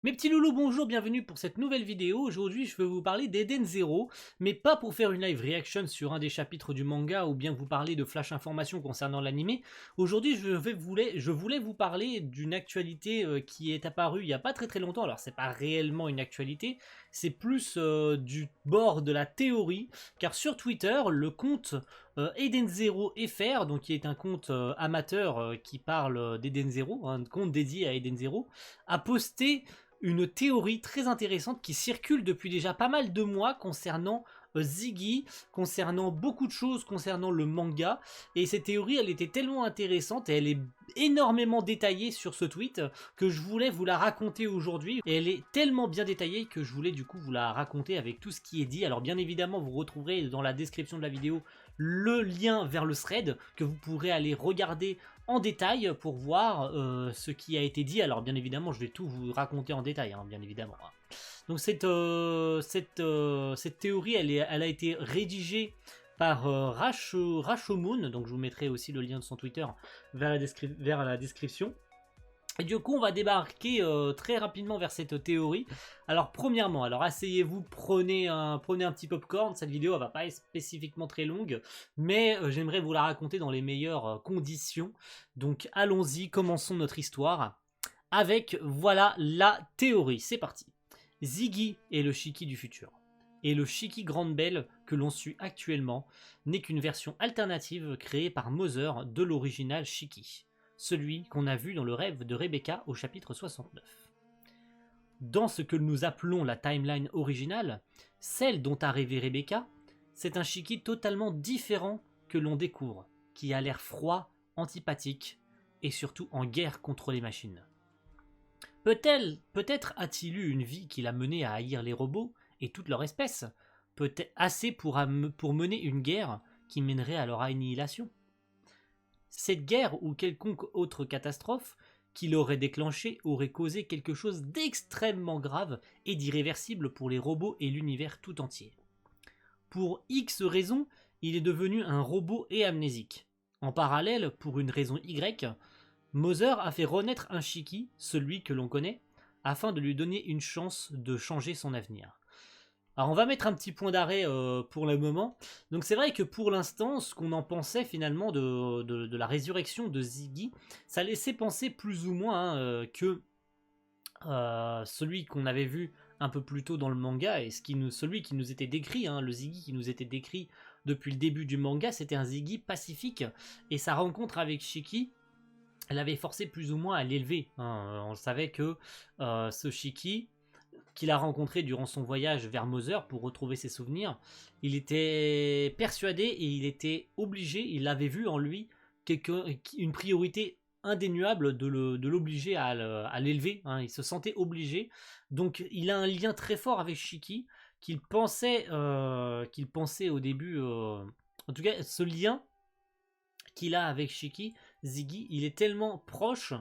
Mes petits loulous, bonjour, bienvenue pour cette nouvelle vidéo. Aujourd'hui, je vais vous parler d'Eden Zero, mais pas pour faire une live reaction sur un des chapitres du manga ou bien vous parler de flash informations concernant l'anime. Aujourd'hui, je voulais vous parler d'une actualité qui est apparue il n'y a pas très longtemps. Alors, c'est pas réellement une actualité, c'est plus du bord de la théorie, car sur Twitter, le compte Eden Zero FR, donc qui est un compte amateur qui parle d'Eden Zero, un compte dédié à Eden Zero, a posté une théorie très intéressante qui circule depuis déjà pas mal de mois concernant Ziggy, concernant beaucoup de choses concernant le manga, et cette théorie elle était tellement intéressante et elle est énormément détaillée sur ce tweet que je voulais vous la raconter aujourd'hui, et elle est tellement bien détaillée que je voulais du coup vous la raconter avec tout ce qui est dit. Alors bien évidemment vous retrouverez dans la description de la vidéo le lien vers le thread que vous pourrez aller regarder en détail pour voir ce qui a été dit. Alors bien évidemment je vais tout vous raconter en détail, hein, bien évidemment. Donc cette théorie elle a été rédigée par Rashomon, donc je vous mettrai aussi le lien de son Twitter vers la description. Et du coup, on va débarquer très rapidement vers cette théorie. Alors, premièrement, asseyez-vous, prenez un petit popcorn. Cette vidéo, elle va pas être spécifiquement très longue, mais j'aimerais vous la raconter dans les meilleures conditions. Donc, allons-y, commençons notre histoire avec, voilà, la théorie. C'est parti. Ziggy est le Shiki du futur. Et le Shiki Grande Belle que l'on suit actuellement n'est qu'une version alternative créée par Mother de l'original Shiki, celui qu'on a vu dans le rêve de Rebecca au chapitre 69. Dans ce que nous appelons la timeline originale, celle dont a rêvé Rebecca, c'est un Shiki totalement différent que l'on découvre, qui a l'air froid, antipathique et surtout en guerre contre les machines. Peut-être a-t-il eu une vie qui l'a mené à haïr les robots et toute leur espèce, peut-être assez pour mener une guerre qui mènerait à leur annihilation. Cette guerre ou quelconque autre catastrophe qu'il aurait déclenchée aurait causé quelque chose d'extrêmement grave et d'irréversible pour les robots et l'univers tout entier. Pour X raisons, il est devenu un robot et amnésique. En parallèle, pour une raison Y, Mother a fait renaître un Shiki, celui que l'on connaît, afin de lui donner une chance de changer son avenir. Alors on va mettre un petit point d'arrêt pour le moment. Donc c'est vrai que pour l'instant, ce qu'on en pensait finalement de la résurrection de Ziggy, ça laissait penser plus ou moins que celui qu'on avait vu un peu plus tôt dans le manga, et celui qui nous était décrit, hein, le Ziggy qui nous était décrit depuis le début du manga, c'était un Ziggy pacifique, et sa rencontre avec Shiki, elle avait forcé plus ou moins à l'élever. Hein. On savait que ce Shiki, qu'il a rencontré durant son voyage vers Mother pour retrouver ses souvenirs, il était persuadé et il était obligé, il avait vu en lui une priorité indéniable de l'obliger à l'élever, hein, il se sentait obligé, donc il a un lien très fort avec Shiki qu'il pensait au début, en tout cas ce lien qu'il a avec Shiki, Ziggy, il est tellement proche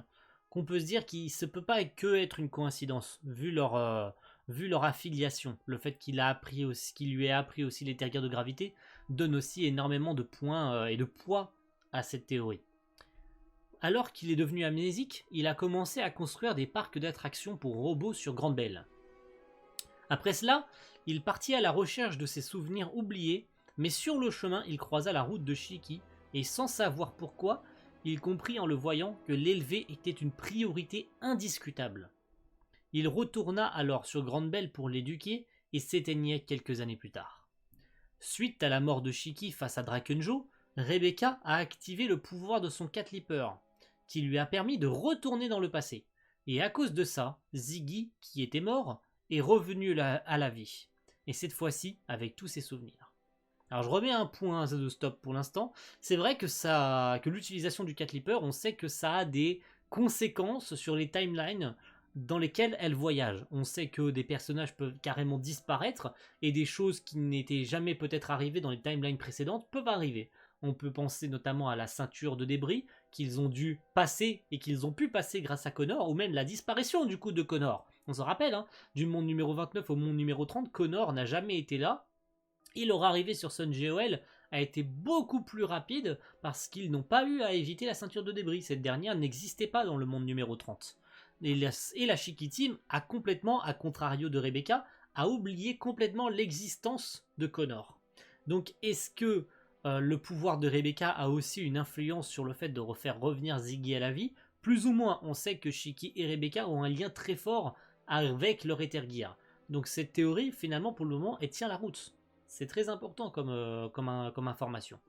qu'on peut se dire qu'il ne peut pas que être une coïncidence, vu leur affiliation. Le fait qu'il lui ait appris aussi les terres de gravité donne aussi énormément de points et de poids à cette théorie. Alors qu'il est devenu amnésique, il a commencé à construire des parcs d'attractions pour robots sur Grande Belle. Après cela, il partit à la recherche de ses souvenirs oubliés, mais sur le chemin, il croisa la route de Shiki, et sans savoir pourquoi, il comprit en le voyant que l'élever était une priorité indiscutable. Il retourna alors sur Grande Belle pour l'éduquer et s'éteignait quelques années plus tard. Suite à la mort de Shiki face à Drakenjo, Rebecca a activé le pouvoir de son Catleaper, qui lui a permis de retourner dans le passé. Et à cause de ça, Ziggy, qui était mort, est revenu à la vie. Et cette fois-ci, avec tous ses souvenirs. Alors je remets un point de stop pour l'instant. C'est vrai que l'utilisation du Catleaper, on sait que ça a des conséquences sur les timelines dans lesquelles elle voyage. On sait que des personnages peuvent carrément disparaître et des choses qui n'étaient jamais peut-être arrivées dans les timelines précédentes peuvent arriver. On peut penser notamment à la ceinture de débris qu'ils ont dû passer et qu'ils ont pu passer grâce à Connor, ou même la disparition du coup de Connor. On se rappelle, hein, du monde numéro 29 au monde numéro 30, Connor n'a jamais été là. Et leur arrivée sur Sun GOL a été beaucoup plus rapide parce qu'ils n'ont pas eu à éviter la ceinture de débris. Cette dernière n'existait pas dans le monde numéro 30. et la Shiki Team a complètement, à contrario de Rebecca, a oublié complètement l'existence de Connor. Donc est-ce que le pouvoir de Rebecca a aussi une influence sur le fait de refaire revenir Ziggy à la vie? Plus ou moins, on sait que Shiki et Rebecca ont un lien très fort avec leur Ether-Gear. Donc cette théorie, finalement, pour le moment, elle tient la route. C'est très important comme information.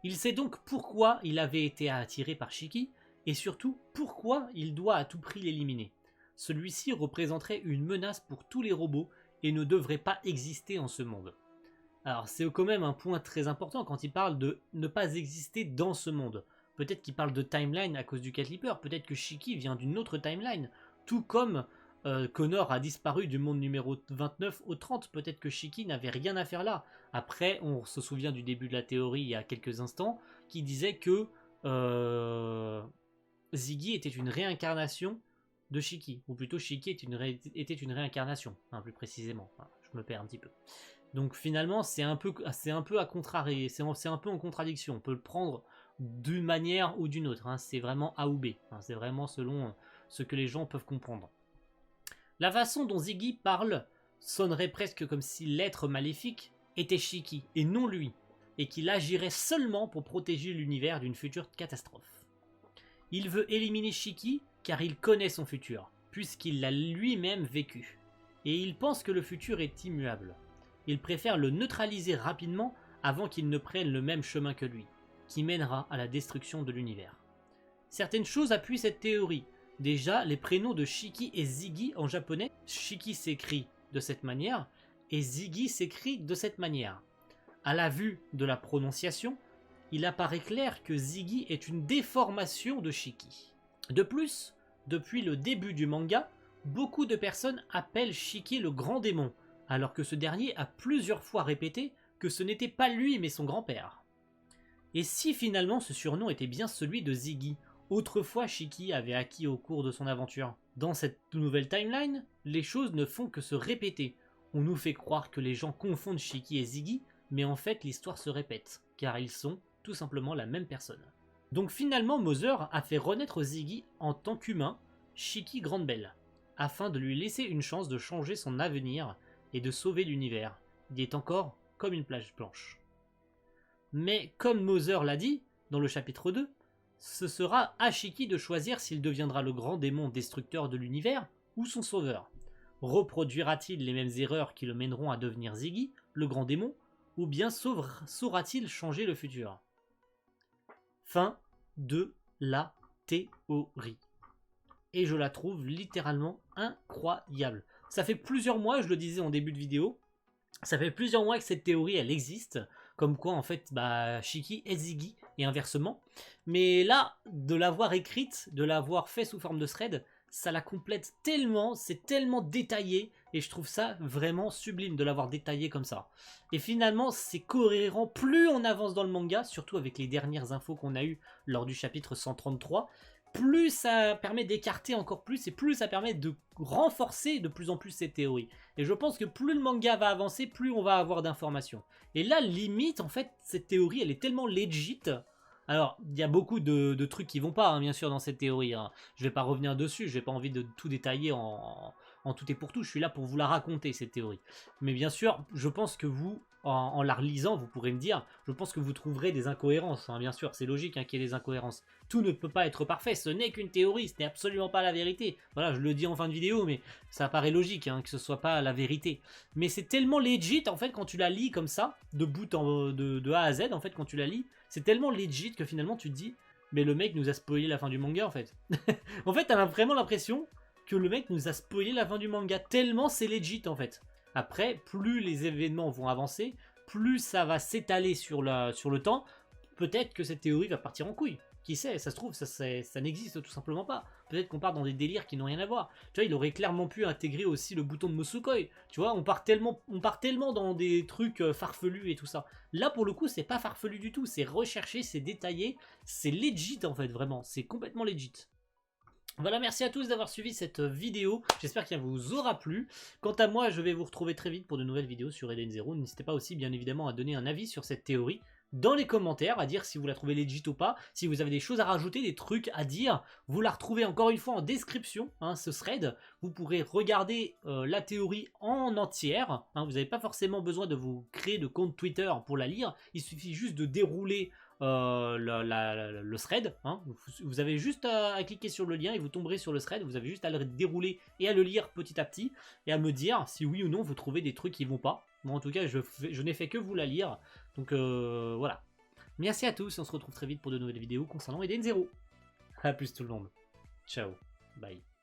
Il sait donc pourquoi il avait été attiré par Shiki, et surtout pourquoi il doit à tout prix l'éliminer. Celui-ci représenterait une menace pour tous les robots et ne devrait pas exister en ce monde. Alors c'est quand même un point très important quand il parle de ne pas exister dans ce monde. Peut-être qu'il parle de timeline à cause du Cat Leaper, peut-être que Shiki vient d'une autre timeline, tout comme Connor a disparu du monde numéro 29 au 30, peut-être que Shiki n'avait rien à faire là. Après, on se souvient du début de la théorie il y a quelques instants, qui disait que Ziggy était une réincarnation de Shiki, ou plutôt Shiki était une réincarnation, hein, plus précisément. Enfin, je me perds un petit peu. Donc finalement, c'est un peu à contrarier, c'est un peu en contradiction. On peut le prendre d'une manière ou d'une autre, hein. C'est vraiment A ou B, hein. C'est vraiment selon ce que les gens peuvent comprendre. La façon dont Ziggy parle sonnerait presque comme si l'être maléfique était Shiki et non lui, et qu'il agirait seulement pour protéger l'univers d'une future catastrophe. Il veut éliminer Shiki car il connaît son futur, puisqu'il l'a lui-même vécu, et il pense que le futur est immuable. Il préfère le neutraliser rapidement avant qu'il ne prenne le même chemin que lui, qui mènera à la destruction de l'univers. Certaines choses appuient cette théorie. Déjà, les prénoms de Shiki et Ziggy en japonais, Shiki s'écrit de cette manière et Ziggy s'écrit de cette manière. À la vue de la prononciation, il apparaît clair que Ziggy est une déformation de Shiki. De plus, depuis le début du manga, beaucoup de personnes appellent Shiki le grand démon, alors que ce dernier a plusieurs fois répété que ce n'était pas lui mais son grand-père. Et si finalement ce surnom était bien celui de Ziggy, autrefois Shiki avait acquis au cours de son aventure? Dans cette nouvelle timeline, les choses ne font que se répéter. On nous fait croire que les gens confondent Shiki et Ziggy, mais en fait l'histoire se répète, car ils sont tout simplement la même personne. Donc finalement Mother a fait renaître Ziggy en tant qu'humain, Shiki Grande-Belle, afin de lui laisser une chance de changer son avenir et de sauver l'univers. Il est encore comme une plage blanche. Mais comme Mother l'a dit, dans le chapitre 2, ce sera à Shiki de choisir s'il deviendra le grand démon destructeur de l'univers ou son sauveur. Reproduira-t-il les mêmes erreurs qui le mèneront à devenir Ziggy, le grand démon, ou bien saura-t-il changer le futur? Fin de la théorie. Et je la trouve littéralement incroyable. Ça fait plusieurs mois, je le disais en début de vidéo, ça fait plusieurs mois que cette théorie elle existe, comme quoi en fait Shiki est Ziggy et inversement. Mais là, de l'avoir écrite, de l'avoir fait sous forme de thread, ça la complète tellement, c'est tellement détaillé, et je trouve ça vraiment sublime de l'avoir détaillé comme ça. Et finalement, c'est cohérent plus on avance dans le manga, surtout avec les dernières infos qu'on a eues lors du chapitre 133, plus ça permet d'écarter encore plus, et plus ça permet de renforcer de plus en plus ces théories. Et je pense que plus le manga va avancer, plus on va avoir d'informations. Et là, limite, en fait, cette théorie, elle est tellement legit. Alors, il y a beaucoup de trucs qui vont pas, hein, bien sûr, dans cette théorie. Hein. Je vais pas revenir dessus, je n'ai pas envie de tout détailler en tout et pour tout. Je suis là pour vous la raconter, cette théorie. Mais bien sûr, je pense que vous, en la relisant, vous pourrez me dire, je pense que vous trouverez des incohérences. Hein, bien sûr, c'est logique qu'il y ait des incohérences. Tout ne peut pas être parfait, ce n'est qu'une théorie, ce n'est absolument pas la vérité. Voilà, je le dis en fin de vidéo, mais ça paraît logique que ce soit pas la vérité. Mais c'est tellement legit, en fait, quand tu la lis comme ça, de A à Z, en fait, quand tu la lis, c'est tellement legit que finalement tu te dis, mais le mec nous a spoilé la fin du manga, en fait. En fait, t'as vraiment l'impression que le mec nous a spoilé la fin du manga, tellement c'est legit, en fait. Après, plus les événements vont avancer, plus ça va s'étaler sur le temps, peut-être que cette théorie va partir en couille. Qui sait, ça se trouve, ça n'existe tout simplement pas. Peut-être qu'on part dans des délires qui n'ont rien à voir. Tu vois, il aurait clairement pu intégrer aussi le bouton de Mosukoi. Tu vois, on part tellement dans des trucs farfelus et tout ça. Là, pour le coup, c'est pas farfelu du tout. C'est recherché, c'est détaillé, c'est legit en fait, vraiment. C'est complètement legit. Voilà, merci à tous d'avoir suivi cette vidéo, j'espère qu'elle vous aura plu. Quant à moi, je vais vous retrouver très vite pour de nouvelles vidéos sur Eden Zero. N'hésitez pas aussi bien évidemment à donner un avis sur cette théorie. dans les commentaires à dire si vous la trouvez legit ou pas, si vous avez des choses à rajouter, des trucs à dire. Vous la retrouvez encore une fois en description, hein, ce thread. Vous pourrez regarder la théorie en entière. Hein, vous n'avez pas forcément besoin de vous créer de compte Twitter pour la lire. Il suffit juste de dérouler le thread. Hein. Vous avez juste à cliquer sur le lien et vous tomberez sur le thread. Vous avez juste à le dérouler et à le lire petit à petit et à me dire si oui ou non vous trouvez des trucs qui vont pas. Bon, en tout cas, je n'ai fait que vous la lire. Donc voilà. Merci à tous et on se retrouve très vite pour de nouvelles vidéos concernant Eden Zero. A plus tout le monde. Ciao. Bye.